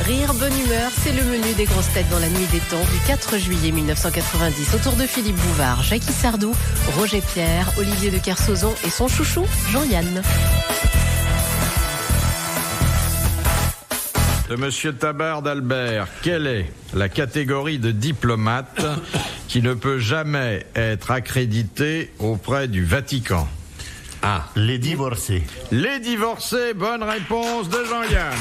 Rire, bonne humeur, c'est le menu des grosses têtes dans la nuit des temps du 4 juillet 1990. Autour de Philippe Bouvard, Jackie Sardou, Roger Pierre, Olivier de Kersauzon et son chouchou, Jean-Yann. De Monsieur Tabar d'Albert, quelle est la catégorie de diplomate qui ne peut jamais être accréditée auprès du Vatican? Ah, les divorcés. Les divorcés, bonne réponse de Jean-Yann.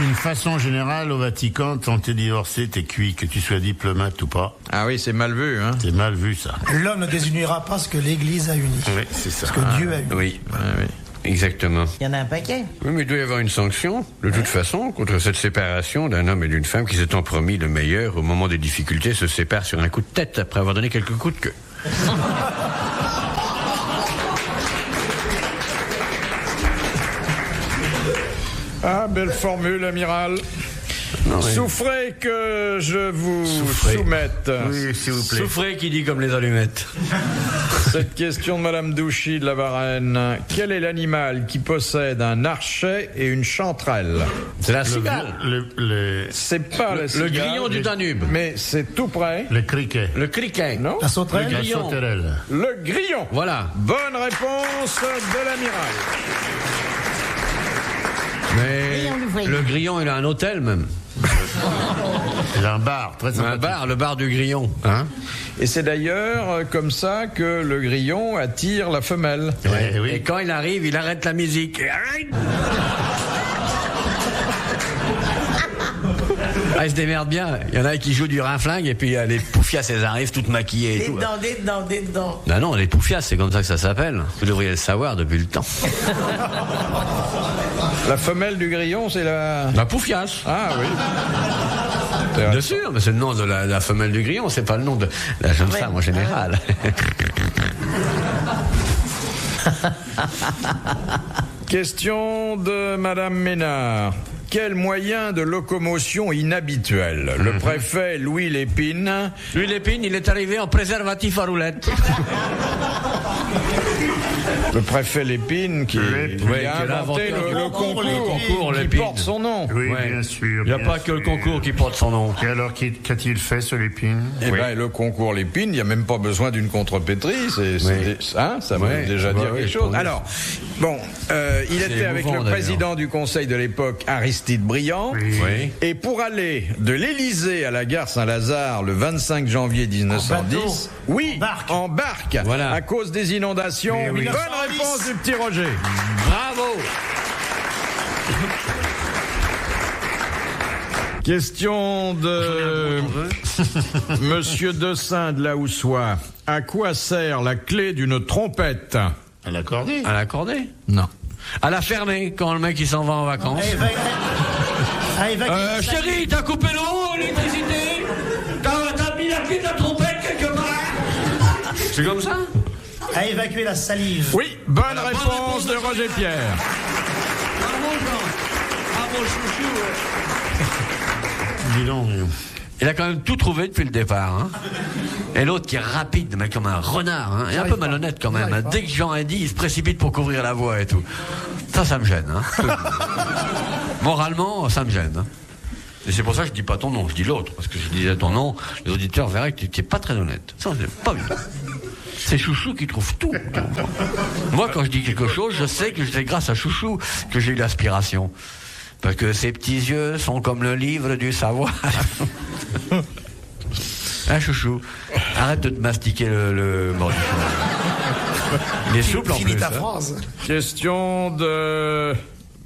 D'une façon générale, au Vatican, quand t'es divorcé, t'es cuit, que tu sois diplomate ou pas. Ah oui, c'est mal vu, hein. C'est mal vu, ça. L'homme ne désunira pas ce que l'Église a uni. Oui, c'est ça. Ce que Dieu a uni. Oui, Ah oui. exactement. Il y en a un paquet. Oui, mais il doit y avoir une sanction, de toute façon, contre cette séparation d'un homme et d'une femme qui s'étant promis le meilleur au moment des difficultés se séparent sur un coup de tête après avoir donné quelques coups de queue. Ah, belle formule, amiral. Non, oui. Souffrez que je vous soumette Oui, s'il vous plaît. Souffrez qui dit comme les allumettes. cette question de Madame Douchy de la Varenne. Quel est l'animal qui possède un archet et une chanterelle? C'est la cigale. C'est pas la Le cigale, grillon du Danube. mais c'est tout près. Le criquet. Le criquet. Non? La sauterelle. La grillon. sauterelle. Le grillon. Voilà. Bonne réponse de l'amiral. Mais Et on le voyait. le grillon, il a un hôtel même. Il a un bar, très Un sympathique. bar, le bar du grillon. Hein? Et c'est d'ailleurs comme ça que le grillon attire la femelle. Ouais, Et oui. quand il arrive, il arrête la musique. Et arrête. Ah, il se démerde bien. Il y en a qui jouent du rinflingue et puis les poufias, elles arrivent toutes maquillées et Des tout. dents. Non, non, les poufias, c'est comme ça que ça s'appelle. Vous devriez le savoir depuis le temps. La femelle du grillon, c'est la... La poufias. Ah oui. Bien sûr, mais c'est le nom de la femelle du grillon, c'est pas le nom de la jeune femme en général. Question de Madame Ménard. Quel moyen de locomotion inhabituel? Le préfet Louis Lépine. Louis Lépine, il est arrivé en préservatif à roulette. Le préfet Lépine qui Oui, a qui a inventé inventé le concours qui Lépine. porte son nom. Oui, Ouais. bien sûr. Il n'y a bien pas que le sûr. concours qui porte son nom. Et alors, qu'a-t-il fait, ce Lépine? Eh ben, le concours Lépine, il n'y a même pas besoin d'une contrepétrie. Ça veut Ouais. déjà dire Ouais, quelque ouais, chose. pour Alors, bon, il était avec émouvant, le d'ailleurs. président du conseil de l'époque, Aristide Briand. Oui. Et pour aller de l'Élysée à la gare Saint-Lazare le 25 janvier 1910, oui, en barque, Voilà. à cause des inondations. Oui, oui. Bonne réponse du petit Roger. Bravo. Question de Monsieur Dessin de la Houssoie. À quoi sert la clé d'une trompette? À l'accorder. À l'accorder. Non. À la fermer quand le mec il s'en va en vacances. Chérie, t'as coupé l'eau, l'électricité? T'as mis la clé de la trompette quelque part? C'est comme ça? À évacuer la salive. Oui, bonne Voilà, bonne réponse réponse de de Roger Pierre. Bravo, Jean. Bravo, chouchou. Dis donc. Il a quand même tout trouvé depuis le départ. Hein. Et l'autre qui est rapide, mais comme un renard. Hein. Et un peu malhonnête quand même. Hein. Dès que Jean a dit, il se précipite pour couvrir la voie et tout. Ça me gêne. Hein. Moralement, ça me gêne. Hein. Et c'est pour ça que je dis pas ton nom, je dis l'autre. Parce que si je disais ton nom, les auditeurs verraient que tu n'es pas très honnête. Ça, c'est pas bien. C'est Chouchou qui trouve tout. Moi, quand je dis quelque chose, je sais que c'est grâce à Chouchou que j'ai eu l'aspiration. Parce que ses petits yeux sont comme le livre du savoir. Hein, Chouchou? Arrête de te mastiquer le mordichon. Il est souple en Finis plus. ta Hein. phrase. Question de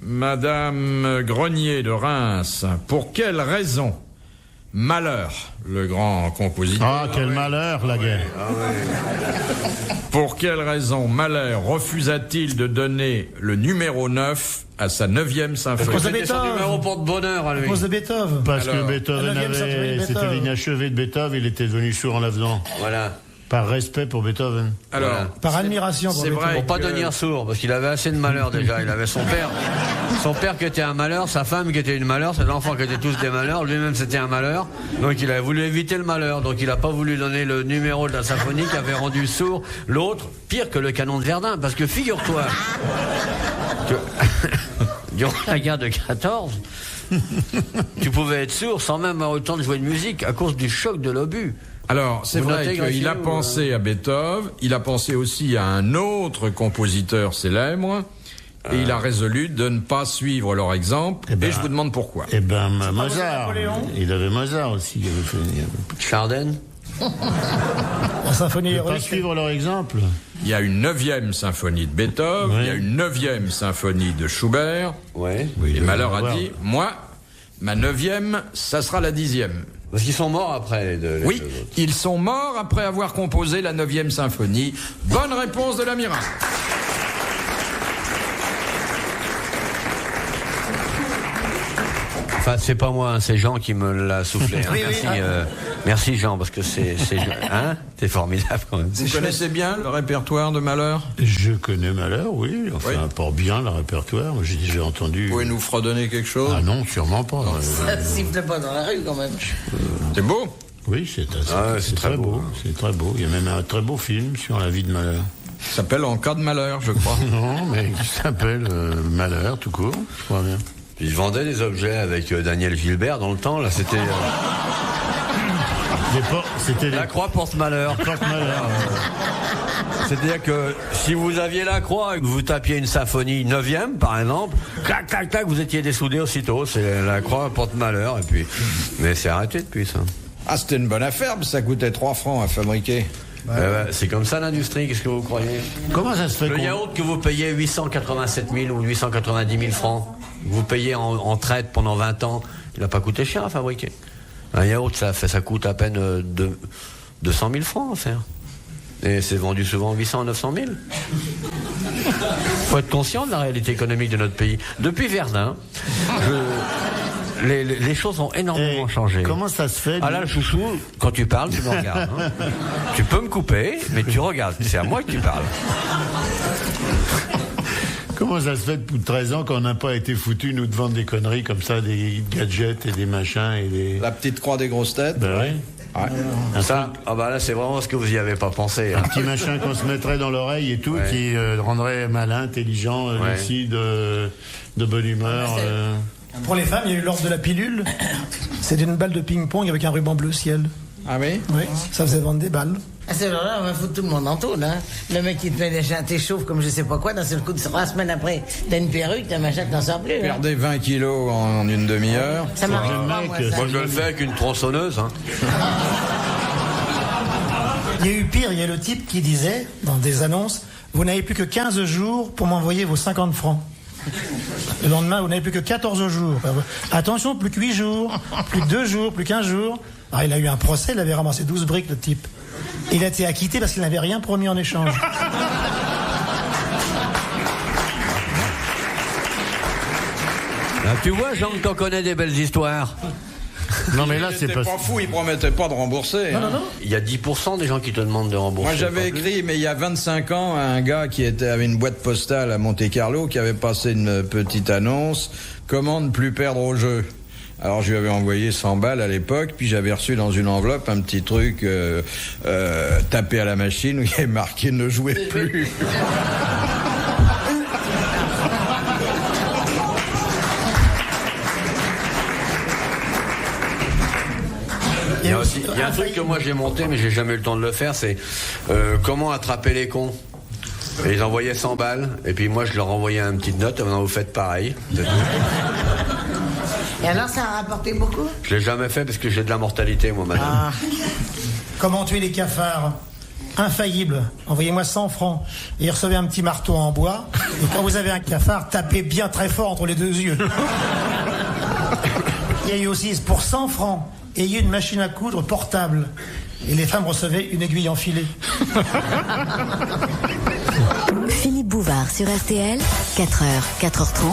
Madame Grenier de Reims. Pour quelle raison Malheur, le grand compositeur. Ah, quel malheur, la guerre. Pour quelle raison Mahler refusa-t-il de donner le numéro 9 à sa 9e symphonie? cause de C'était son Beethoven. numéro porte-bonheur à À lui. cause de Beethoven. Parce Alors, que Beethoven la 9e symphonie de avait... C'était Beethoven. l'inachevé de Beethoven, il était devenu sourd en la faisant. Voilà. Par respect pour Beethoven. Alors, Voilà. Par admiration pour c'est Beethoven. vrai. Pour pas que- devenir sourd, parce qu'il avait assez de malheur déjà. Il avait son père qui était un malheur, sa femme qui était une malheur, ses enfants qui étaient tous des malheurs, lui-même c'était un malheur. Donc il a voulu éviter le malheur. Donc il a pas voulu donner le numéro de la symphonie qui avait rendu sourd l'autre, pire que le canon de Verdun. Parce que figure-toi que durant la guerre de 14, tu pouvais être sourd sans même avoir le temps de jouer de musique à cause du choc de l'obus. Alors, c'est Vous vrai notez, qu'il a Gracien, pensé à Beethoven, il a pensé aussi à un autre compositeur célèbre, et il a résolu de ne pas suivre leur exemple, Eh ben, et je vous demande pourquoi. Eh ben, Mozart. Napoléon Il avait Mozart aussi. Il avait fait. Chardin. La symphonie Ne pas héroïque. suivre leur exemple. Il y a une 9e symphonie de Beethoven, Oui. il y a une 9e symphonie de Schubert, Ouais. et Malheur a avoir. dit, moi, ma 9e, ça sera la 10e. Parce qu'ils sont morts après. Les Oui, deux autres. ils sont morts après avoir composé la 9e symphonie. Bonne réponse de l'amiral. Enfin, c'est pas moi, hein, c'est Jean qui me l'a soufflé. Hein. Oui, oui. Merci, merci Jean, parce que hein, c'est formidable quand même. Vous connaissez bien le répertoire de Malheur? Je connais Malheur, oui. Enfin, Oui. un port bien le répertoire. J'ai déjà entendu. Vous pouvez nous fredonner quelque chose? Ah non, sûrement pas. Ça siffle pas dans la rue quand même. C'est beau. Oui, c'est assez- Ah ouais, c'est très beau. C'est très beau. Il y a même un très beau film sur la vie de Malheur. Ça s'appelle En cas de malheur, je crois. Non, mais qui s'appelle Malheur, tout court. Je crois bien. Puis je vendais des objets avec Daniel Gilbert dans le temps. Là, c'était C'était les la croix porte-malheur. porte-malheur. C'est-à-dire que si vous aviez la croix et que vous tapiez une symphonie 9e, par exemple, clac, clac, clac, vous étiez dessoudé aussitôt. C'est la croix porte-malheur. Et puis, mais c'est arrêté depuis ça. Ah, c'était une bonne affaire, parce que ça coûtait 3 francs à fabriquer. C'est comme ça l'industrie. Qu'est-ce que vous croyez? Comment ça se fait Le qu'on... yaourt que vous payez 887 000 ou 890 000 francs, vous payez en traite pendant 20 ans, il n'a pas coûté cher à fabriquer. Un yaourt, ça coûte à peine 200 000 francs à faire. Et c'est vendu souvent 800 à 900 000. Faut être conscient de la réalité économique de notre pays. Depuis Verdun, les choses ont énormément Eh, changé. Comment ça se fait Ah là, le chouchou, quand tu parles, tu me regardes. Hein. Tu peux me couper, mais tu regardes. C'est à moi que tu parles. Comment ça se fait depuis 13 ans qu'on n'a pas été foutu, nous, de vendre des conneries comme ça, des gadgets et des machins et des... La petite croix des grosses têtes. Ben oui. Ouais. Ça, ah bah là, c'est vraiment ce que vous y avez pas pensé. Hein. Un petit machin qu'on se mettrait dans l'oreille et tout, Ouais. qui rendrait malin, intelligent, Ouais. lucide, de bonne humeur. Pour les femmes, il y a eu l'ordre de la pilule. C'était une balle de ping-pong avec un ruban bleu ciel. Ah oui? Oui, ça faisait vendre des balles. À ce moment-là, on va foutre tout le monde en taule, hein. Le mec qui te met déjà un t'échauffe comme je sais pas quoi, d'un seul coup, 3 semaines après, t'as une perruque, t'as un machin, t'en sors plus, hein. Perdez 20 kilos en une demi-heure. Ça m'arrive le pas, mec, moi, c'est- ça. Moi, je le fais avec une tronçonneuse. Hein. Il y a eu pire, il y a le type qui disait, dans des annonces, vous n'avez plus que 15 jours pour m'envoyer vos 50 francs. Le lendemain, vous n'avez plus que 14 jours. Attention, plus que 8 jours, plus que 2 jours, plus qu'1 jour. Alors, il a eu un procès, il avait ramassé 12 briques, le type. Il a été acquitté parce qu'il n'avait rien promis en échange. Là, tu vois, Jean, que t'en connais des belles histoires. Non, mais là, Il c'est était pas... pas fou, il promettait pas de rembourser. hein. Il y a 10% des gens qui te demandent de rembourser. Moi, j'avais pas plus. écrit, mais il y a 25 ans, à un gars qui avait une boîte postale à Monte-Carlo, qui avait passé une petite annonce, comment ne plus perdre au jeu. Alors, je lui avais envoyé 100 balles à l'époque, puis j'avais reçu dans une enveloppe un petit truc tapé à la machine où il y avait marqué ne jouez plus. Il y a un truc que moi j'ai monté, mais j'ai jamais eu le temps de le faire, c'est comment attraper les cons. Et ils envoyaient 100 balles, et puis moi je leur envoyais une petite note, maintenant vous faites pareil. C'est tout. Et alors, ça a rapporté beaucoup? Je l'ai jamais fait parce que j'ai de la mortalité, moi, madame. Ah. Comment tuer les cafards? Infaillible. Envoyez-moi 100 francs. Et recevez un petit marteau en bois. Et quand vous avez un cafard, tapez bien très fort entre les deux yeux. Il y a eu aussi, pour 100 francs, ayez une machine à coudre portable. Et les femmes recevaient une aiguille enfilée. Philippe Bouvard sur RTL, 4h, 4h30,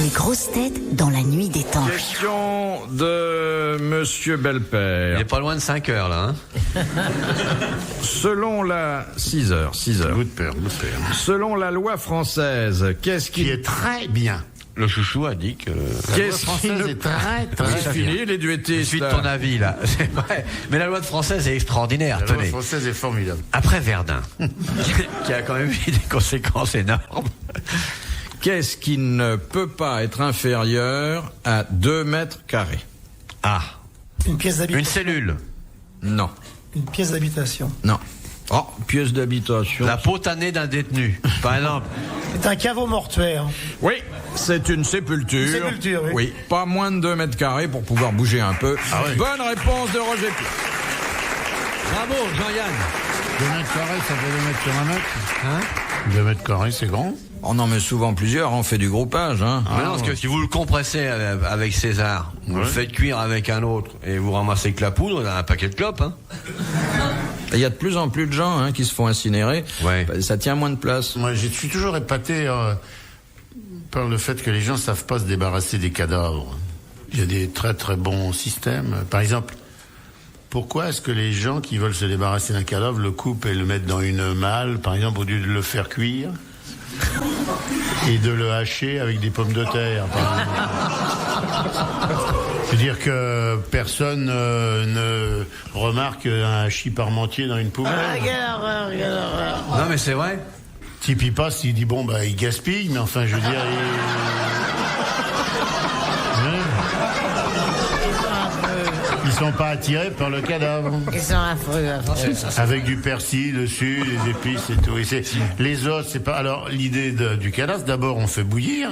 les grosses têtes dans la nuit des temps. Question de Monsieur Il Belpère. est pas loin de 5 heures, là. Hein. Selon la 6 heures. Good père. Selon la loi française, qu'est-ce Qui qui est très bien. Le chouchou a dit que... La loi Qu'est-ce qui française ne... est très, très C'est bien. fini les Je duettistes. suis de ton avis, là. C'est vrai. Mais la loi française est extraordinaire, La loi tenez. française est formidable. Après Verdun, qui a quand même eu des conséquences énormes, Qu'est-ce qui ne peut pas être inférieur à 2 mètres carrés? Ah, Une pièce une d'habitation. cellule. Non. Une pièce d'habitation. Non. Oh, pièce d'habitation. La peau tannée d'un détenu, par exemple. C'est un caveau mortuaire. Oui, c'est une sépulture. Une sépulture, oui. Oui, pas moins de 2 mètres carrés pour pouvoir bouger un peu. Ah oui. Bonne réponse de Roger Pierre. Bravo, Jean-Yann. 2 mètres carrés, ça fait 2 mètres sur 1 mètre. Hein? 2 mètres carrés, c'est grand. On en met souvent plusieurs, on fait du groupage. Hein. Mais non, parce que si vous le compressez avec César, vous le faites cuire avec un autre, et vous ramassez que la poudre, vous avez un paquet de clopes. Hein. Il y a de plus en plus de gens qui se font incinérer. Ouais. Ça tient moins de place. Moi, je suis toujours épaté par le fait que les gens savent pas se débarrasser des cadavres. Il y a des très très bons systèmes. Par exemple, pourquoi est-ce que les gens qui veulent se débarrasser d'un cadavre le coupent et le mettent dans une malle, par exemple, au lieu de le faire cuire et de le hacher avec des pommes de terre, par exemple. C'est-à-dire que personne ne remarque un hachis parmentier dans une poubelle. Regarde. Non, mais c'est vrai. Type, il passe, il dit bon, bah, il gaspille, mais enfin, je veux dire, ils sont pas attirés par le cadavre. Ils sont affreux. Avec du persil dessus, des épices et tout. Et les os, c'est pas. Alors, l'idée du cadavre, d'abord, on fait bouillir.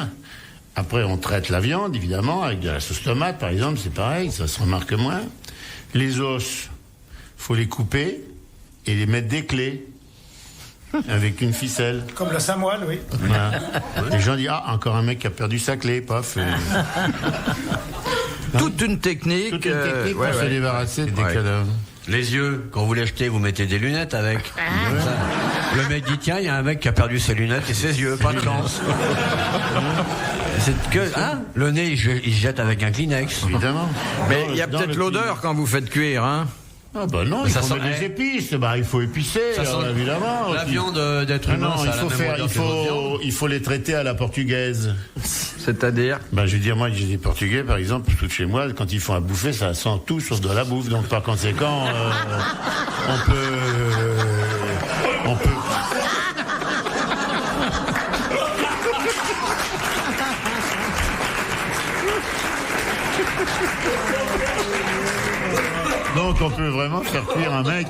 Après, on traite la viande, évidemment, avec de la sauce tomate, par exemple, c'est pareil, ça se remarque moins. Les os, faut les couper et les mettre des clés. Avec une ficelle. Comme le samoil, oui. Voilà. Les gens disent, ah, encore un mec qui a perdu sa clé, paf. Toute une technique. Toute une technique pour se débarrasser des cadavres. Les yeux, quand vous l'achetez, vous mettez des lunettes avec. Ça. Le mec dit, tiens, il y a un mec qui a perdu ses lunettes et ses yeux, pas de chance. C'est que, hein, le nez, il jette avec un Kleenex. Évidemment. Mais il y a peut-être l'odeur quand vous faites cuire, hein. Ah bah non, Mais il ça faut sent- mettre des épices, bah il faut épicer, Ça sent- évidemment. La viande d'être Ah humain, non, ça a la même odeur que les autres viandes. il faut les traiter à la portugaise. C'est-à-dire. Bah je veux dire, moi j'ai des Portugais par exemple, tout chez moi, quand ils font à bouffer, ça sent tout sauf de la bouffe, donc par conséquent, on peut. Donc on peut vraiment faire cuire un mec,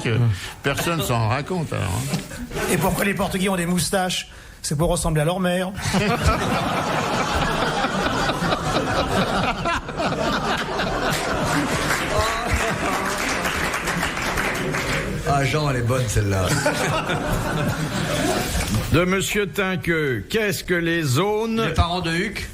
personne s'en rend compte alors. Hein. Et pourquoi les Portugais ont des moustaches? C'est pour ressembler à leur mère. Ah, Jean, elle est bonne celle-là. De Monsieur Tinqueux, qu'est-ce que les zones. Les parents de Huck.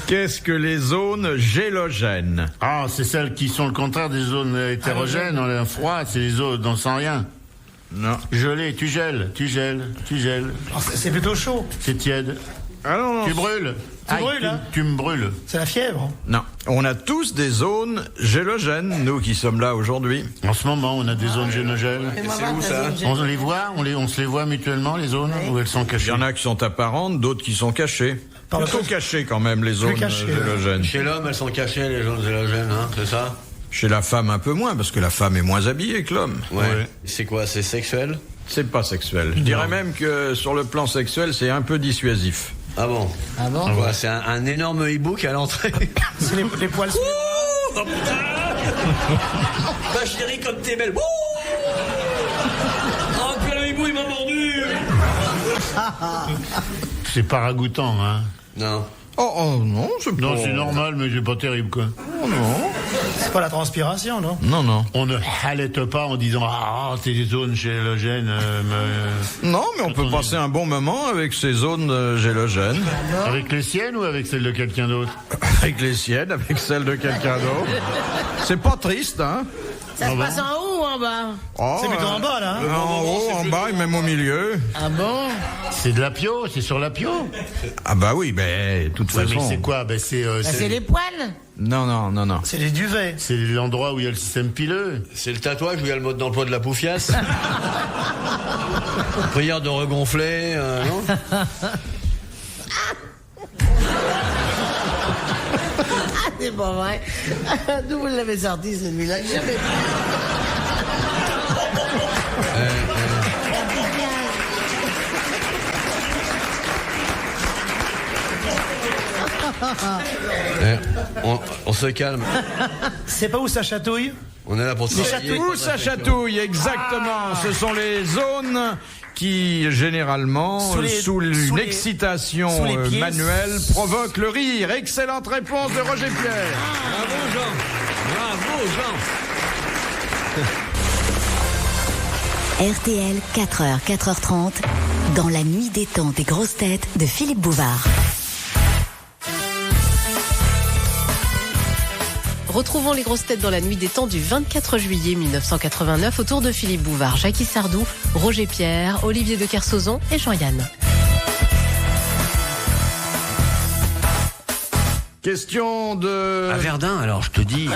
Qu'est-ce que les zones gélogènes? Ah, c'est celles qui sont le contraire des zones hétérogènes, on est froid, c'est les zones dans sans rien. Non. Gelé, tu gèles. Oh, c'est plutôt chaud. C'est tiède. Ah non, non. Tu brûles. Tu brûles, hein. Tu me brûles. C'est la fièvre. Non. On a tous des zones gélogènes, nous qui sommes là aujourd'hui. En ce moment, on a des zones génogènes. C'est où ça? On les voit, on se les voit mutuellement, les zones, où elles sont Il cachées. y en a qui sont apparentes, d'autres qui sont cachées. Par le Plutôt coup- cachées quand même, les zones cachées, gélogènes. Chez l'homme, elles sont cachées, les zones élogènes, hein, c'est ça? Chez la femme un peu moins, parce que la femme est moins habillée que l'homme. Ouais. C'est quoi? C'est sexuel? C'est pas sexuel. Je dirais même que sur le plan sexuel, c'est un peu dissuasif. Ah bon? Ah bon? Voilà, c'est un énorme hibou à l'entrée. C'est les poils. Oh putain! Ma chérie, comme t'es belle! Oh, puis le hibou, il m'a mordu! C'est pas ragoûtant, hein. Non. Oh non, c'est pas... Non, c'est normal, mais c'est pas terrible, quoi. Oh, non. C'est pas la transpiration, non? Non, non. On ne halète pas en disant, ah, c'est des zones gélogènes, Non, mais on peut passer un bon moment avec ces zones gélogènes. avec les siennes ou avec celles de quelqu'un d'autre? Avec les siennes, avec celles de quelqu'un d'autre. C'est pas triste, hein? Ça se passe en haut ou en bas? Oh, C'est plutôt en bas, là. Hein. En haut, en bas et même au milieu. Ah bon? C'est de la pio, c'est sur la pio. Ah bah oui, ben, de toute Ouais, façon... mais c'est quoi? Ben, c'est C'est les poils? Non, non, non, non. C'est les duvets. c'est l'endroit où il y a le système pileux. C'est le tatouage où il y a le mode d'emploi de la poufiasse. Prière de regonfler, non? Ah, c'est pas vrai. D'où vous l'avez sorti, celui-là? Jamais. On se calme. C'est pas où ça chatouille? On est là pour travailler. Où ça chatouille, exactement. Ce sont les zones qui, généralement, sous une excitation manuelle, provoquent le rire. Excellente réponse de Roger Pierre. Bravo, Jean. Bravo, Jean. RTL, 4h, 4h30, dans la nuit des temps des grosses têtes de Philippe Bouvard. Retrouvons les grosses têtes dans la nuit des temps du 24 juillet 1989 autour de Philippe Bouvard, Jackie Sardou, Roger Pierre, Olivier de Kersauzon et Jean-Yann. Question de... À Verdun, alors, je te dis...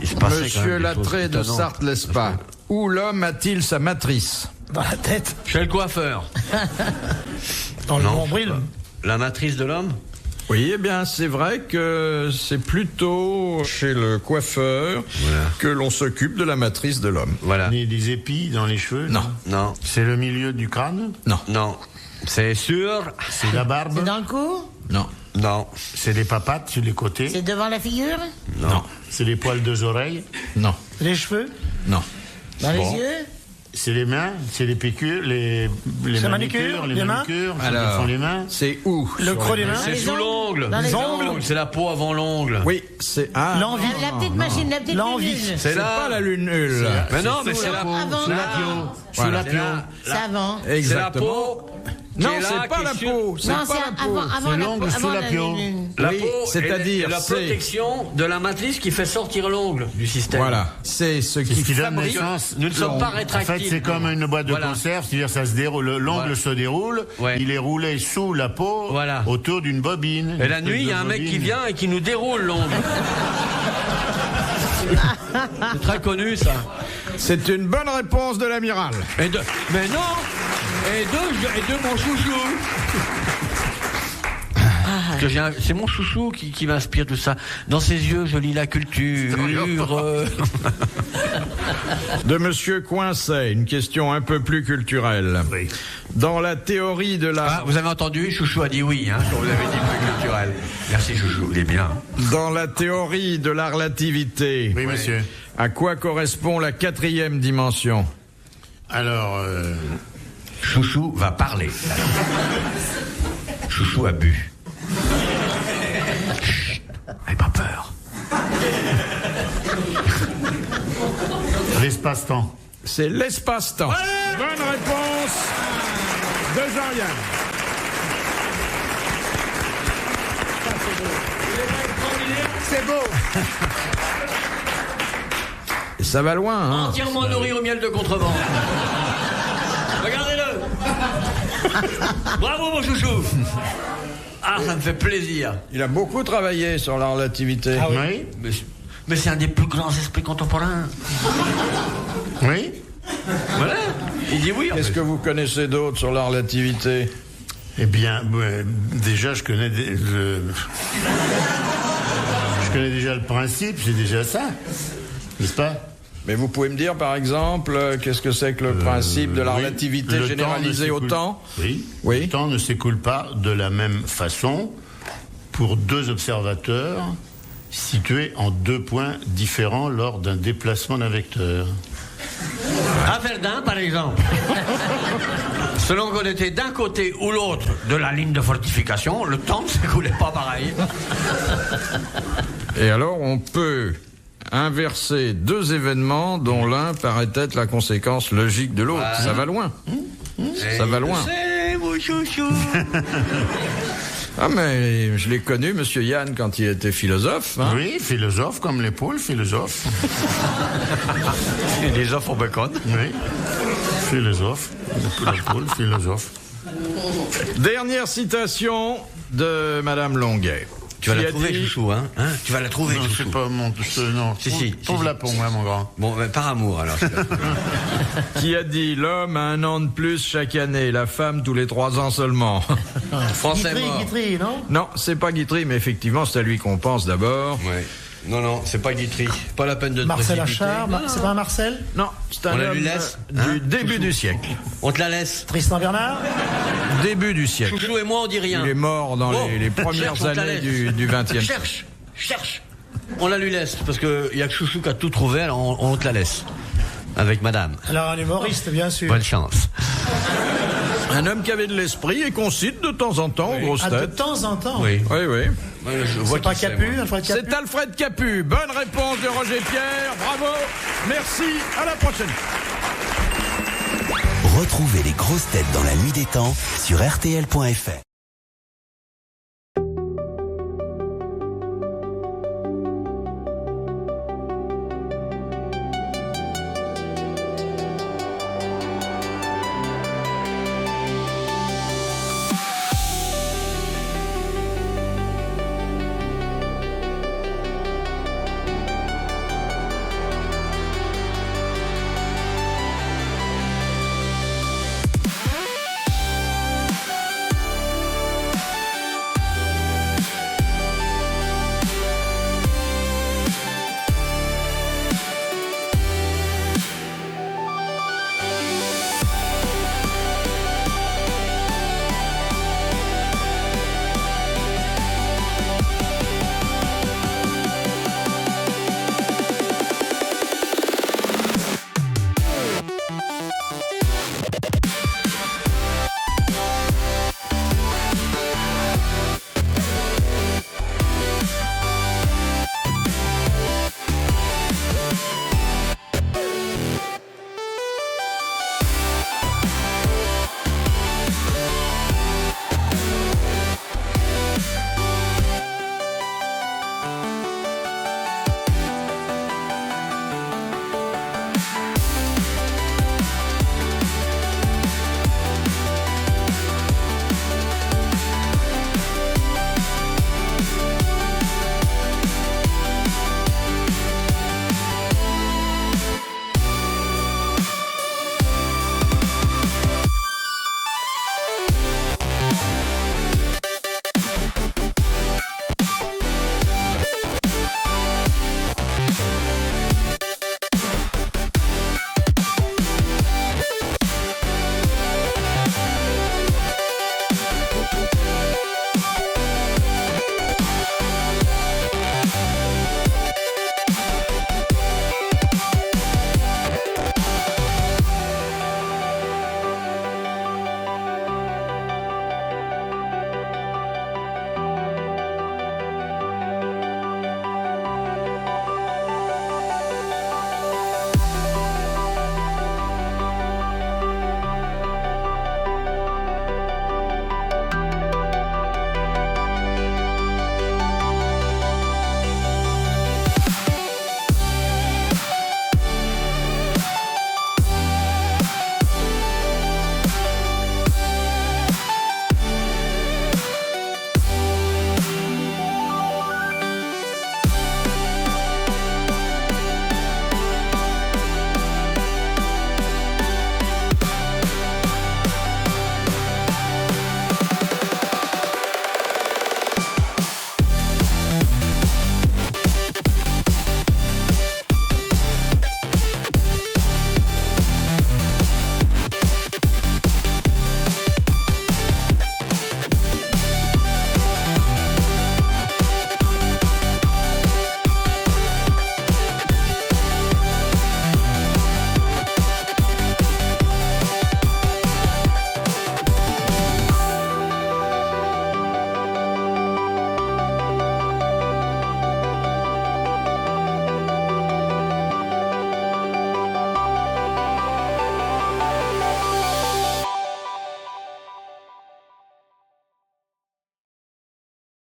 il se passait quand Monsieur même des Lattré choses de étonnantes. Sarthe-Lespas. Où l'homme a-t-il sa matrice? Dans la tête. Chez le coiffeur. Dans le Non. nombril. La matrice de l'homme? Oui, eh bien, c'est vrai que c'est plutôt chez le coiffeur que l'on s'occupe de la matrice de l'homme. Voilà. Des épis dans les cheveux? Non. Non. C'est le milieu du crâne? Non. C'est sûr? C'est la barbe? C'est dans le cou? Non. Non. C'est les papates sur les côtés? C'est devant la figure? Non. C'est les poils de oreilles? Non. Les cheveux. Non. Dans Bon. les yeux? C'est les mains? C'est les pécures? Les C'est manucures? les mains? manucures? Alors, Sont les mains? c'est où? Le creux des mains. C'est les sous ongles. l'ongle. Dans les ongles. C'est la peau avant l'ongle. Oui, c'est... Ah, L'envie. La petite machine, la petite L'envie. lunule. C'est c'est là. pas la lunule. Mais non, mais c'est la peau. Avant. Sous la peau? Sous Voilà. la peau? C'est avant. C'est la Exactement. peau. qui Non, est là, c'est pas qui est la sur- peau. C'est Non, pas c'est la peau. avant C'est la l'ongle sous la peau. lunule. La Oui, peau, c'est-à-dire, et la c'est- protection de la matrice qui fait sortir l'ongle du système. Voilà. C'est ce C'est ce qui qui donne fabrique... naissance. Nous ne sommes pas En rétractiles. fait, c'est comme une boîte de Voilà. conserve, c'est-à-dire ça se déroule, l'ongle Voilà. se déroule, Ouais. il est roulé sous la peau, Voilà. autour d'une bobine. Et la nuit, il y a un mec qui vient et qui nous déroule l'ongle. C'est très connu, ça. C'est une bonne réponse de l'amiral. Mais non. Et de mon chouchou. Parce que c'est mon chouchou qui m'inspire tout ça. Dans ses yeux, je lis la culture. De Monsieur Coincet, une question un peu plus culturelle. Oui. Dans la théorie de la... Ah, vous avez entendu, chouchou a dit oui, hein, quand vous avez dit plus culturel. Merci chouchou, il est bien. Dans la théorie de la relativité, Oui, monsieur. à quoi correspond la 4e dimension? Alors, Chouchou va parler. Chouchou a bu. Chut, n'aie pas peur. l'espace-temps. C'est l'espace-temps. Bonne réponse de Jean-Yann. C'est beau. Et ça va loin, hein? Entièrement nourri au miel de contrebande. Regardez-le. Bravo mon chouchou. Ah, ça me fait plaisir. Il a beaucoup travaillé sur la relativité. Ah oui. Mais c'est un des plus grands esprits contemporains. Oui. Voilà. Il dit oui. En Qu'est-ce fait. que vous connaissez d'autre sur la relativité? Eh bien, déjà, je connais je connais déjà le principe, c'est déjà ça, n'est-ce pas? Mais vous pouvez me dire, par exemple, qu'est-ce que c'est que le principe de la Oui, relativité le généralisée temps au ne temps? Oui. Oui. Le temps ne s'écoule pas de la même façon pour deux observateurs situés en deux points différents lors d'un déplacement d'un vecteur. À Verdun, par exemple. Selon qu'on était d'un côté ou l'autre de la ligne de fortification, le temps ne s'écoulait pas pareil. Et alors, on peut inverser deux événements dont l'un paraît être la conséquence logique de l'autre. Ça va loin. Ça va loin. C'est mon chouchou. Ah, mais je l'ai connu, Monsieur Yann, quand il était philosophe. Hein. Oui, philosophe comme les poules, philosophe. Les offres au bacon. Oui. Philosophe. La poule, philosophe. Dernière citation de Madame Longuet. Tu vas Qui la a trouver, dit- chouchou, hein, Tu vas la trouver, Non, chouchou. c'est pas mon. Non, Si. trouve-la pour moi, mon grand. Bon, ben, par amour, alors. Qui a dit l'homme a un an de plus chaque année, la femme tous les 3 ans seulement. Français Guitry, mort. Guitry, non? Non, c'est pas Guitry, mais effectivement, c'est à lui qu'on pense d'abord. Ouais. Non, c'est pas Guitry. Pas la peine de te Marcel précipiter. Achard, c'est pas un Marcel? Non, c'est un On la homme lui laisse, du hein, début du siècle. On te la laisse. Tristan Bernard? Début du siècle. Chouchou et moi, on dit rien. Il est mort dans Bon, les premières cherche, on te la années laisse. du XXe siècle. Cherche. cherche. On la lui laisse, parce qu'il y a que Chouchou qui a tout trouvé, alors on te la laisse. Avec madame. Alors un humoriste, bien sûr. Bonne chance. Un homme qui avait de l'esprit et qu'on cite de temps en temps aux grosses Ah, de têtes. temps en temps. Oui. Oui, oui. Je vois C'est pas qui c'est, Capu, moi. Alfred Capu. C'est Alfred Capu. Bonne réponse de Roger Pierre. Bravo. Merci. À la prochaine. Retrouvez les grosses têtes dans la nuit des temps sur RTL.fr.